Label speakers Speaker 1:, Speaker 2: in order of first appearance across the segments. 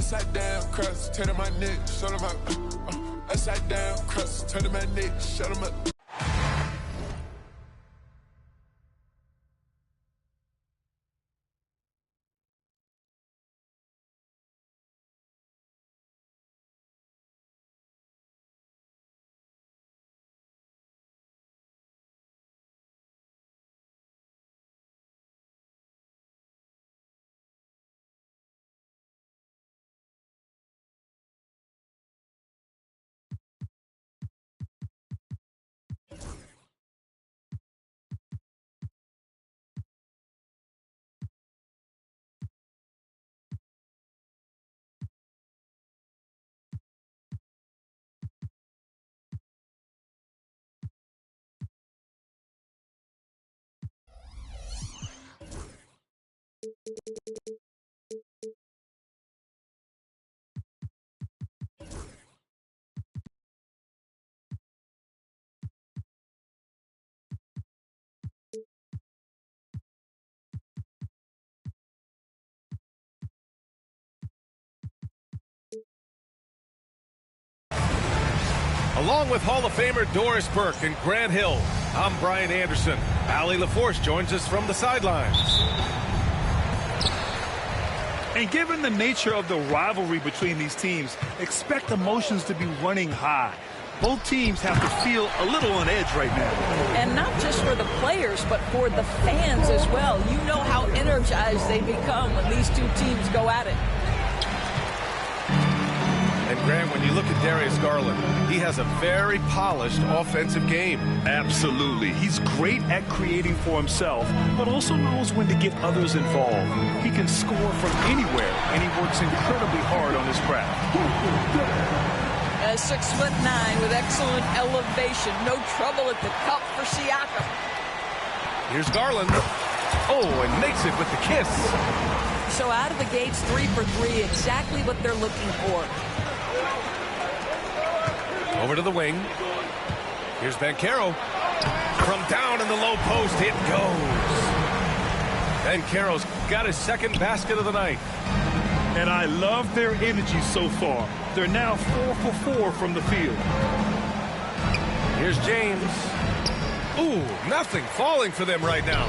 Speaker 1: Upside down, crust, turn to my neck, show them my. Upside down, crust, turn to my neck, show them my.
Speaker 2: Along with Hall of Famer Doris Burke and Grant Hill, I'm Brian Anderson. Allie LaForce joins us from the sidelines.
Speaker 3: And given the nature of the rivalry between these teams, expect emotions to be running high. Both teams have to feel a little on edge right now.
Speaker 4: And not just for the players, but for the fans as well. You know how energized they become when these two teams go at it.
Speaker 2: And Grant, when you look at Darius Garland, he has a very polished offensive game.
Speaker 3: Absolutely. He's great at creating for himself, but also knows when to get others involved. He can score from anywhere, and he works incredibly hard on his craft.
Speaker 4: 6'9" with excellent elevation. No trouble at the cup for Siakam.
Speaker 2: Here's Garland. Oh, and makes it with the kiss.
Speaker 4: So out of the gates, 3 for 3, exactly what they're looking for.
Speaker 2: Over to the wing. Here's Banchero. From down in the low post, it goes. Banchero's got his second basket of the night.
Speaker 3: And I love their energy so far. They're now 4 for 4 from the field.
Speaker 2: Here's James. Ooh, nothing falling for them right now.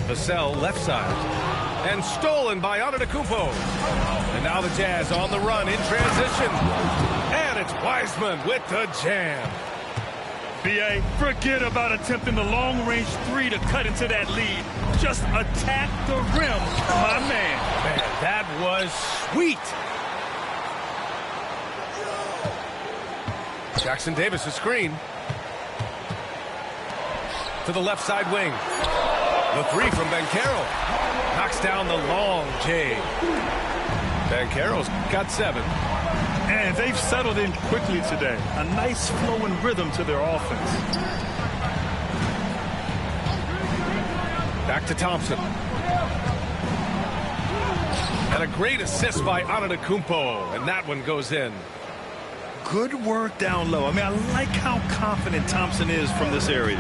Speaker 2: Vassell left side. And stolen by Antetokounmpo. And now the Jazz on the run in transition. And it's Wiseman with the jam.
Speaker 3: B.A., forget about attempting the long-range 3 to cut into that lead. Just attack the rim, my man.
Speaker 2: Man, that was sweet. Jackson Davis, a screen. To the left side wing. The 3 from Banchero. Knocks down the long J. Banchero's got 7.
Speaker 3: And they've settled in quickly today. A nice flowing rhythm to their offense.
Speaker 2: Back to Thompson. And a great assist by Antetokounmpo. And that one goes in.
Speaker 3: Good work down low. I mean, I like how confident Thompson is from this area.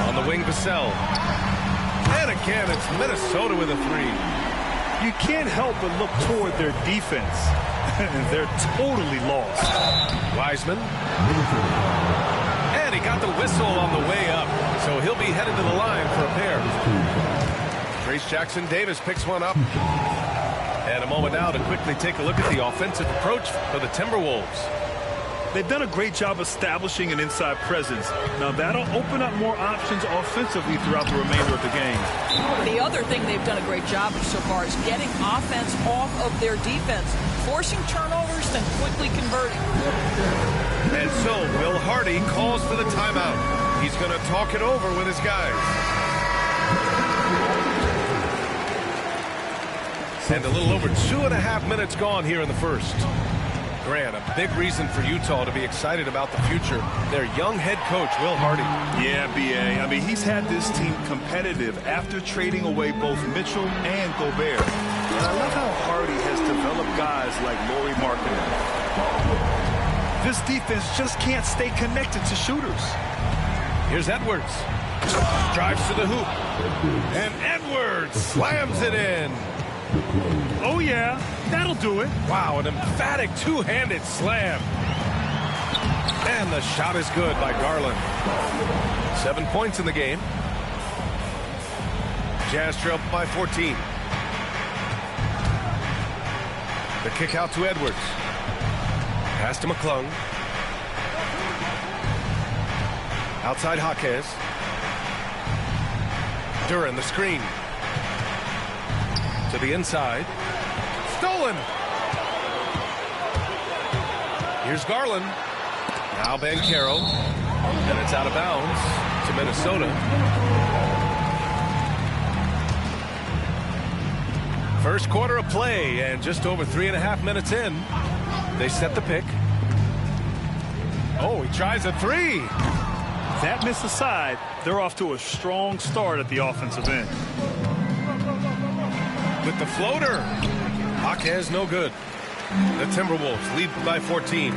Speaker 2: On the wing, Vassell. And again, it's Minnesota with a 3.
Speaker 3: You can't help but look toward their defense. They're totally lost.
Speaker 2: Wiseman. And he got the whistle on the way up. So he'll be headed to the line for a pair. Trace Jackson Davis picks one up. And a moment now to quickly take a look at the offensive approach for the Timberwolves.
Speaker 3: They've done a great job establishing an inside presence. Now that'll open up more options offensively throughout the remainder of the game.
Speaker 4: The other thing they've done a great job of so far is getting offense off of their defense, forcing turnovers, then quickly converting.
Speaker 2: And so Will Hardy calls for the timeout. He's going to talk it over with his guys. And a little over 2.5 minutes gone here in the first. Grant, a big reason for Utah to be excited about the future. Their young head coach, Will Hardy.
Speaker 3: Yeah, B.A. I mean, he's had this team competitive after trading away both Mitchell and Gobert. And I love how Hardy has developed guys like Lauri Markkanen. This defense just can't stay connected to shooters.
Speaker 2: Here's Edwards. Drives to the hoop. And Edwards slams it in.
Speaker 3: Oh, yeah, that'll do it.
Speaker 2: Wow, an emphatic two-handed slam. And the shot is good by Garland. 7 points in the game. Jazz trail by 14. The kick out to Edwards. Pass to McClung. Outside Jaquez. Duren, the screen. To the inside. Stolen. Here's Garland. Now Banchero. And it's out of bounds to Minnesota. First quarter of play, and just over 3.5 minutes in, they set the pick. Oh, he tries a three.
Speaker 3: That missed aside. They're off to a strong start at the offensive end.
Speaker 2: With the floater. Jaquez no good. The Timberwolves lead by 14.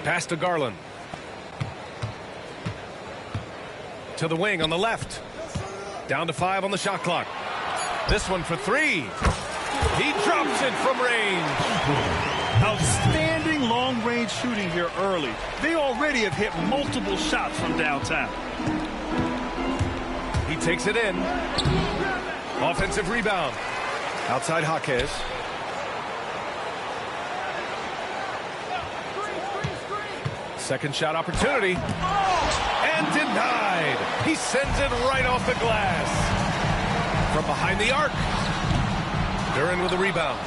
Speaker 2: Pass to Garland. To the wing on the left. Down to 5 on the shot clock. This one for 3. He drops it from range.
Speaker 3: Outstanding long-range shooting here early. They already have hit multiple shots from downtown.
Speaker 2: He takes it in. Offensive rebound. Outside Jaquez. Second shot opportunity. And denied. He sends it right off the glass. From behind the arc. Duren with a rebound.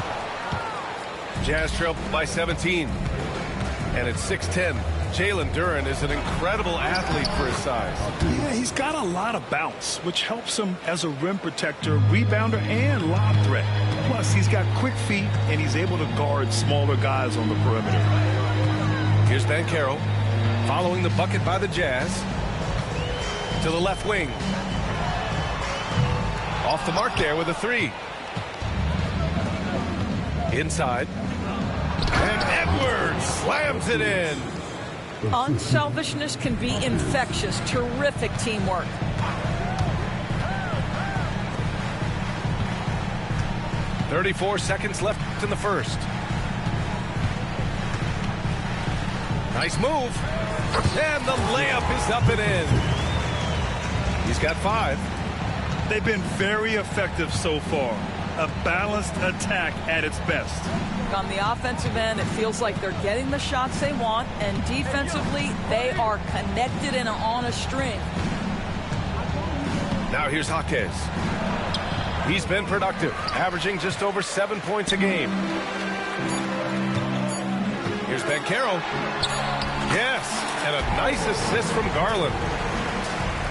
Speaker 2: Jazz trail by 17. And it's 6-10. Jalen Duren is an incredible athlete for his size.
Speaker 3: Yeah, he's got a lot of bounce, which helps him as a rim protector, rebounder, and lob threat. Plus, he's got quick feet, and he's able to guard smaller guys on the perimeter.
Speaker 2: Here's Banchero, following the bucket by the Jazz. To the left wing. Off the mark there with a 3. Inside. And Edwards slams it in.
Speaker 4: Unselfishness can be infectious. Terrific teamwork.
Speaker 2: .34 seconds left in the first. Nice move. And the layup is up and in. He's got 5.
Speaker 3: They've been very effective so far. A balanced attack at its best.
Speaker 4: On the offensive end, it feels like they're getting the shots they want, and defensively, they are connected and on a string.
Speaker 2: Now here's Jaquez. He's been productive, averaging just over 7 points a game. Here's Banchero. Yes, and a nice assist from Garland.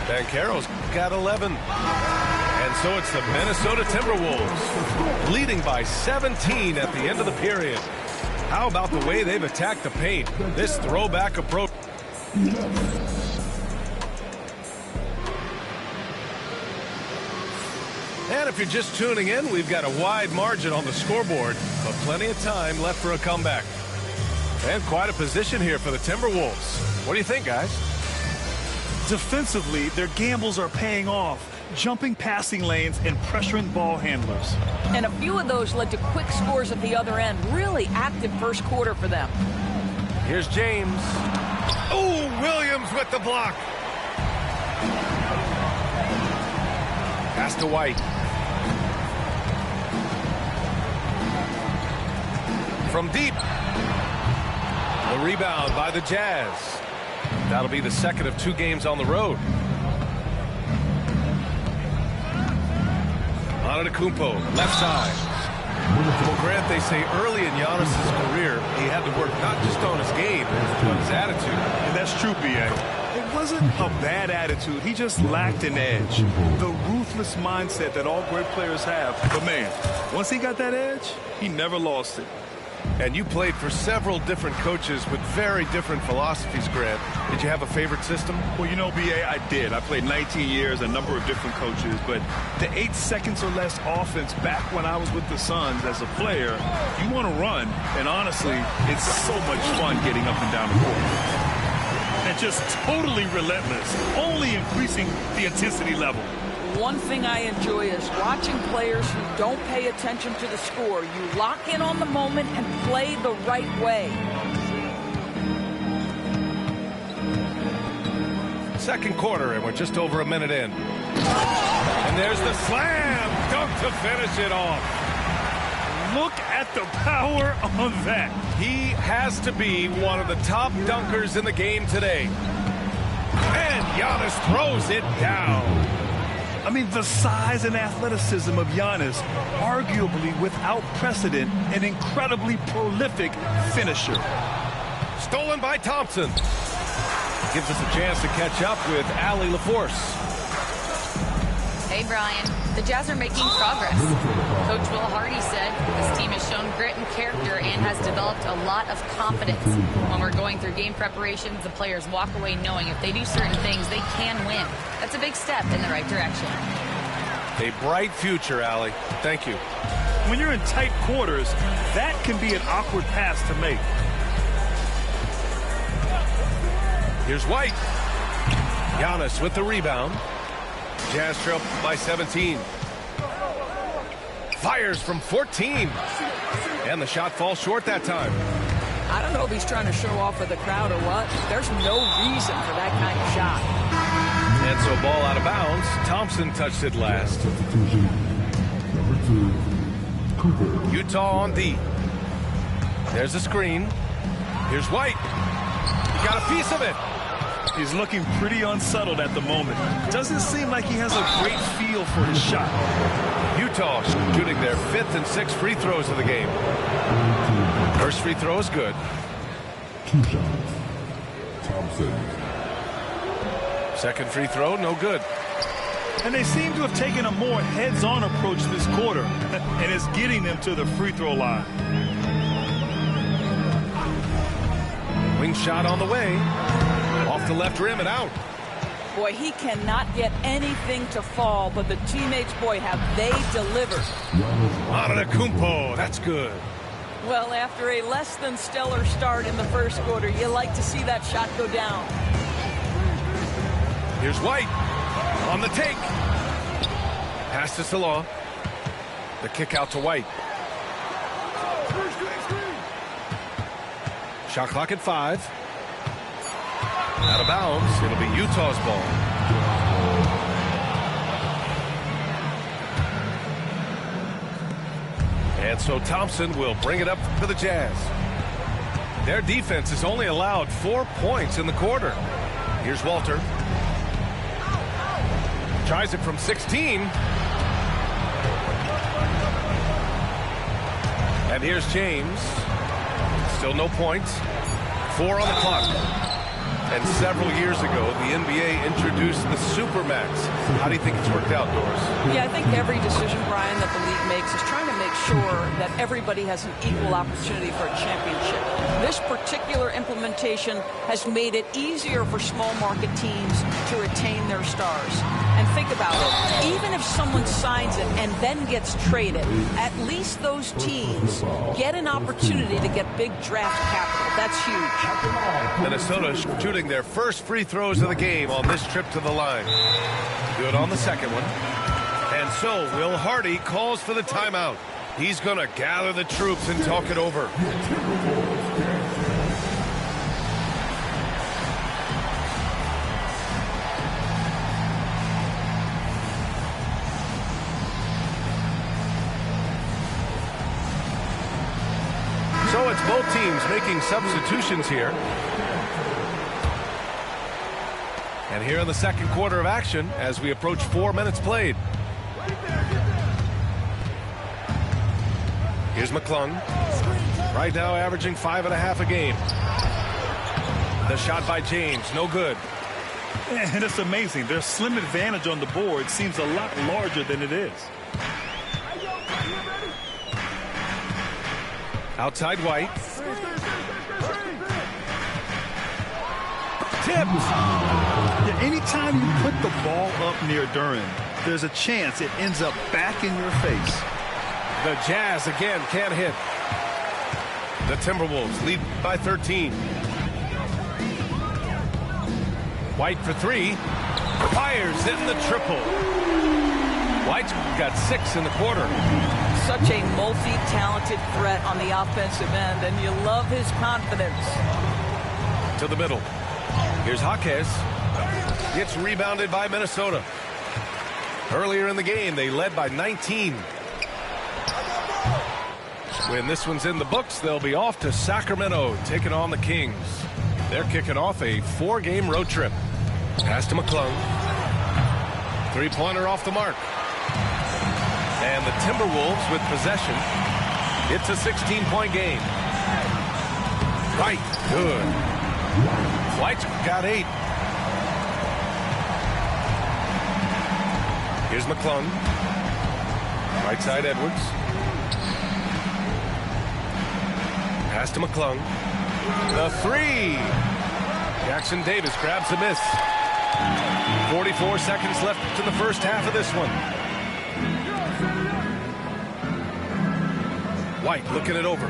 Speaker 2: Banchero's got 11. And so it's the Minnesota Timberwolves leading by 17 at the end of the period. How about the way they've attacked the paint? This throwback approach. And if you're just tuning in, we've got a wide margin on the scoreboard, but plenty of time left for a comeback. And quite a position here for the Timberwolves. What do you think, guys?
Speaker 3: Defensively, their gambles are paying off, jumping passing lanes and pressuring ball handlers.
Speaker 4: And a few of those led to quick scores at the other end. Really active first quarter for them.
Speaker 2: Here's James. Oh, Williams with the block. Pass to White. From deep. The rebound by the Jazz. That'll be the second of 2 games on the road. Antetokounmpo, left side. Well, Grant, they say early in Giannis' career, he had to work not just on his game, but his attitude.
Speaker 3: And that's true, B.A. It wasn't a bad attitude. He just lacked an edge. The ruthless mindset that all great players have. But, man, once he got that edge, he never lost it.
Speaker 2: And you played for several different coaches with very different philosophies, Grant. Did you have a favorite system?
Speaker 3: Well, you know, B.A., I did. I played 19 years, a number of different coaches, but the 8 seconds or less offense back when I was with the Suns as a player, you want to run, and honestly, it's so much fun getting up and down the court. And just totally relentless, only increasing the intensity level.
Speaker 4: One thing I enjoy is watching players who don't pay attention to the score. You lock in on the moment and play the right way.
Speaker 2: Second quarter, and we're just over a minute in. And there's the slam dunk to finish it off.
Speaker 3: Look at the power on that.
Speaker 2: He has to be one of the top dunkers in the game today. And Giannis throws it down.
Speaker 3: I mean, the size and athleticism of Giannis, arguably without precedent, an incredibly prolific finisher.
Speaker 2: Stolen by Thompson. Gives us a chance to catch up with Allie LaForce.
Speaker 5: Hey, Brian. The Jazz are making progress. Coach Will Hardy said this team has shown grit and character and has developed a lot of confidence. When we're going through game preparations, the players walk away knowing if they do certain things, they can win. That's a big step in the right direction.
Speaker 2: A bright future, Allie. Thank you.
Speaker 3: When you're in tight quarters, that can be an awkward pass to make.
Speaker 2: Here's White. Giannis with the rebound. Jazz trail by 17. Fires from 14. And the shot falls short that time.
Speaker 4: I don't know if he's trying to show off for the crowd or what. There's no reason for that kind of shot.
Speaker 2: And so ball out of bounds. Thompson touched it last. Utah on D. There's a screen. Here's White. He got a piece of it.
Speaker 3: He's looking pretty unsettled at the moment. Doesn't seem like he has a great feel for his shot.
Speaker 2: Utah shooting their 5th and 6th free throws of the game. First free throw is good.
Speaker 6: 2 shots. Thompson.
Speaker 2: Second free throw, no good.
Speaker 3: And they seem to have taken a more heads-on approach this quarter, and it's getting them to the free throw line.
Speaker 2: Wing shot on the way. Off the left rim and out.
Speaker 4: Boy, he cannot get anything to fall, but the teammates, boy, have they delivered.
Speaker 2: Antetokounmpo, that's good.
Speaker 4: Well, after a less than stellar start in the first quarter, you like to see that shot go down.
Speaker 2: Here's White on the take. Pass to Salah. The kick out to White. Shot clock at 5. Out of bounds. It'll be Utah's ball. And so Thompson will bring it up for the Jazz. Their defense has only allowed 4 points in the quarter. Here's Walter. Tries it from 16. And here's James. Still no points. 4 on the clock. And several years ago, the NBA introduced the Supermax. How do you think it's worked out, Doris?
Speaker 4: Yeah, I think every decision, Brian, that the league makes is trying to make sure that everybody has an equal opportunity for a championship. This particular implementation has made it easier for small market teams to retain their stars. And think about it. Even if someone signs it and then gets traded, at least those teams get an opportunity to get big draft capital. That's huge.
Speaker 2: Minnesota shooting their first free throws of the game on this trip to the line. Good on the second one. And so Will Hardy calls for the timeout. He's going to gather the troops and talk it over. So it's both teams making substitutions here. And here in the second quarter of action as we approach 4 minutes played. Here's McClung. Right now averaging 5.5 a game. The shot by James, no good.
Speaker 3: And it's amazing. Their slim advantage on the board seems a lot larger than it is.
Speaker 2: Outside White. Tipped.
Speaker 3: Yeah, anytime you put the ball up near Duren, there's a chance it ends up back in your face.
Speaker 2: The Jazz again can't hit. The Timberwolves lead by 13. White for three. Fires in the triple. White's got 6 in the quarter.
Speaker 4: Such a multi-talented threat on the offensive end, and you love his confidence.
Speaker 2: To the middle. Here's Jaquez. Gets rebounded by Minnesota. Earlier in the game, they led by 19. When this one's in the books, they'll be off to Sacramento, taking on the Kings. They're kicking off a 4-game road trip. Pass to McClung. Three-pointer off the mark. And the Timberwolves with possession. It's a 16-point game. White, good. White's got 8. Here's McClung. Right side Edwards. Pass to McClung. The 3. Jackson Davis grabs a miss. 44 seconds left to the first half of this one. White looking it over.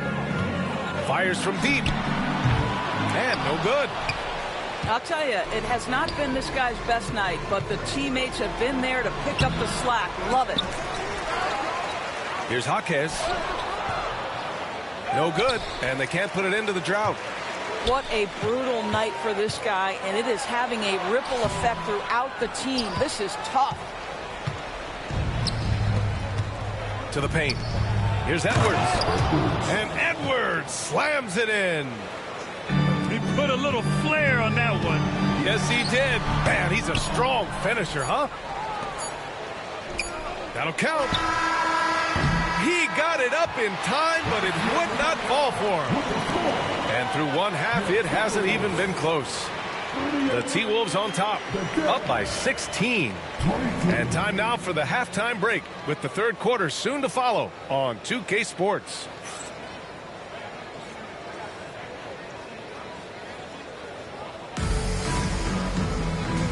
Speaker 2: Fires from deep. And no good.
Speaker 4: I'll tell you, it has not been this guy's best night, but the teammates have been there to pick up the slack. Love it.
Speaker 2: Here's Jaquez. No good, and they can't put it into the drought.
Speaker 4: What a brutal night for this guy, and it is having a ripple effect throughout the team. This is tough.
Speaker 2: To the paint. Here's Edwards. And Edwards slams it in.
Speaker 3: He put a little flair on that one.
Speaker 2: Yes, he did. Man, he's a strong finisher, huh? That'll count. He got it up in time, but it would not fall for him. And through one half, it hasn't even been close. The T-Wolves on top, up by 16. And time now for the halftime break, with the third quarter soon to follow on 2K Sports.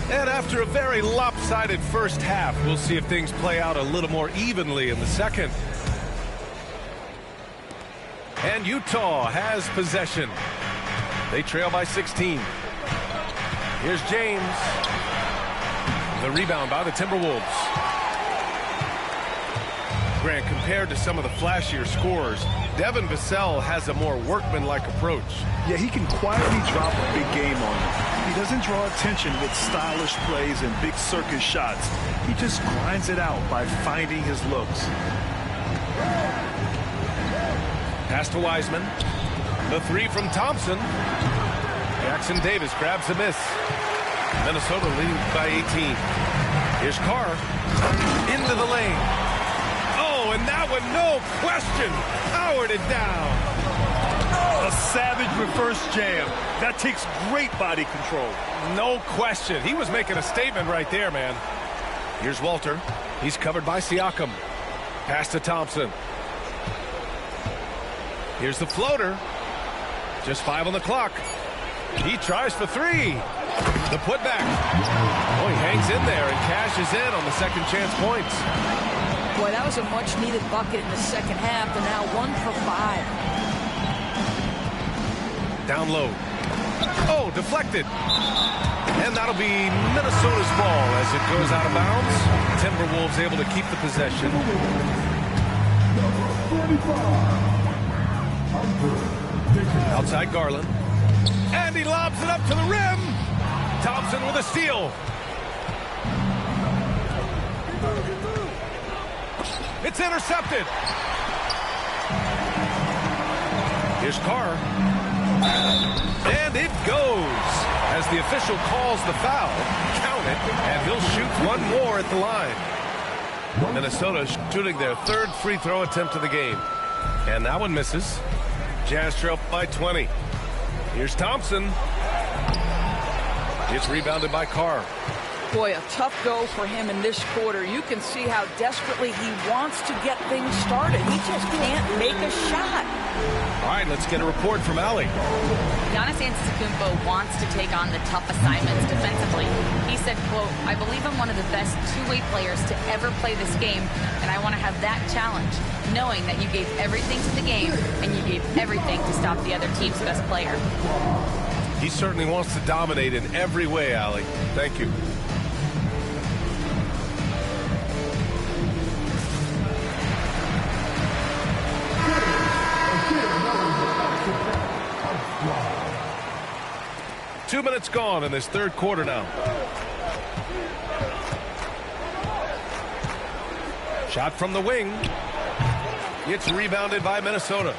Speaker 2: And after a very lopsided first half, we'll see if things play out a little more evenly in the second. And Utah has possession. They trail by 16. Here's James. The rebound by the Timberwolves. Grant, compared to some of the flashier scorers, Devin Vassell has a more workmanlike approach.
Speaker 3: Yeah, he can quietly drop a big game on you. He doesn't draw attention with stylish plays and big circus shots. He just grinds it out by finding his looks.
Speaker 2: Pass to Wiseman. The 3 from Thompson. Jackson Davis grabs the miss. Minnesota leading by 18. Here's Carr. Into the lane. Oh, and that one, no question, powered it down.
Speaker 3: A savage reverse jam. That takes great body control.
Speaker 2: No question. He was making a statement right there, man. Here's Walter. He's covered by Siakam. Pass to Thompson. Here's the floater. Just 5 on the clock. He tries for 3. The putback. Oh, he hangs in there and cashes in on the second chance points.
Speaker 4: Boy, that was a much-needed bucket in the second half, and now 1 for 5.
Speaker 2: Down low. Oh, deflected. And that'll be Minnesota's ball as it goes out of bounds. Timberwolves able to keep the possession. Outside Garland. And he lobs it up to the rim. Thompson with a steal. It's intercepted. Here's Carr. And it goes. As the official calls the foul, count it, and he'll shoot 1 more at the line. Minnesota shooting their 3rd free throw attempt of the game. And that one misses. Jazz trail by 20. Here's Thompson. It's rebounded by Carr.
Speaker 4: Boy, a tough go for him in this quarter. You can see how desperately he wants to get things started. He just can't make a shot.
Speaker 2: All right, let's get a report from Allie.
Speaker 5: Giannis Antetokounmpo wants to take on the tough assignments defensively. He said, quote, "I believe I'm one of the best two-way players to ever play this game, and I want to have that challenge, knowing that you gave everything to the game and you gave everything to stop the other team's best player."
Speaker 2: He certainly wants to dominate in every way, Allie. Thank you. Two minutes gone in this third quarter now. Shot from the wing. It's rebounded by Minnesota.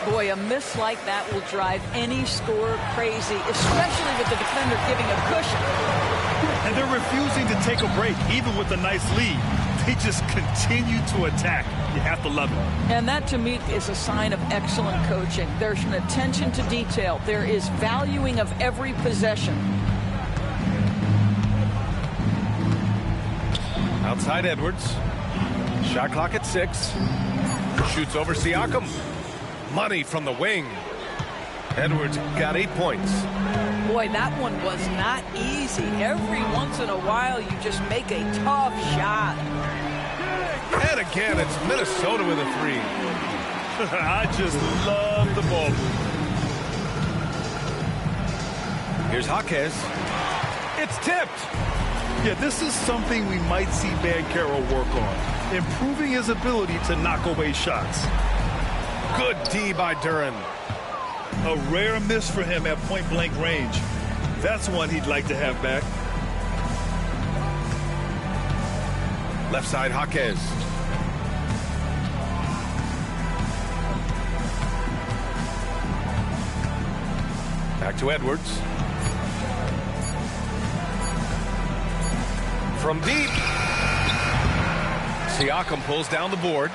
Speaker 4: Boy, a miss like that will drive any scorer crazy, especially with the defender giving a cushion.
Speaker 3: And they're refusing to take a break, even with a nice lead. They just continue to attack. You have to love it.
Speaker 4: And that, to me, is a sign of excellent coaching. There's an attention to detail. There is valuing of every possession.
Speaker 2: Outside Edwards. Shot clock at 6. Shoots over Siakam. Money from the wing. Edwards got 8 points.
Speaker 4: Boy, that one was not easy. Every once in a while, you just make a tough shot.
Speaker 2: And again, it's Minnesota with a 3.
Speaker 3: I just love the ball.
Speaker 2: Here's Jaquez. It's tipped.
Speaker 3: Yeah, this is something we might see Banchero work on. Improving his ability to knock away shots.
Speaker 2: Good D by Duren.
Speaker 3: A rare miss for him at point-blank range. That's one he'd like to have back.
Speaker 2: Left side, Jaquez. Back to Edwards. From deep. Siakam pulls down the board.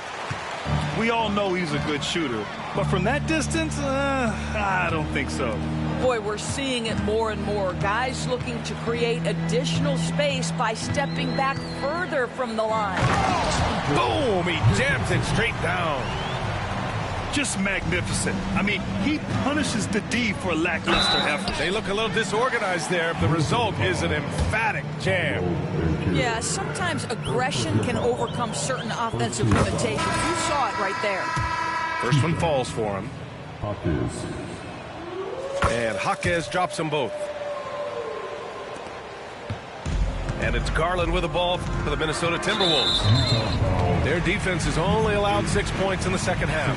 Speaker 3: We all know he's a good shooter, but from that distance, I don't think so.
Speaker 4: Boy, we're seeing it more and more. Guys looking to create additional space by stepping back further from the line.
Speaker 2: Boom! He jams it straight down.
Speaker 3: Just magnificent. I mean, he punishes the D for lackluster effort.
Speaker 2: They look a little disorganized there. The result is an emphatic jam.
Speaker 4: Yeah, sometimes aggression can overcome certain offensive limitations. You saw it right there.
Speaker 2: First one falls for him.
Speaker 6: Jaquez.
Speaker 2: And Jaquez drops them both. And it's Garland with the ball for the Minnesota Timberwolves. Their defense has only allowed 6 points in the second half.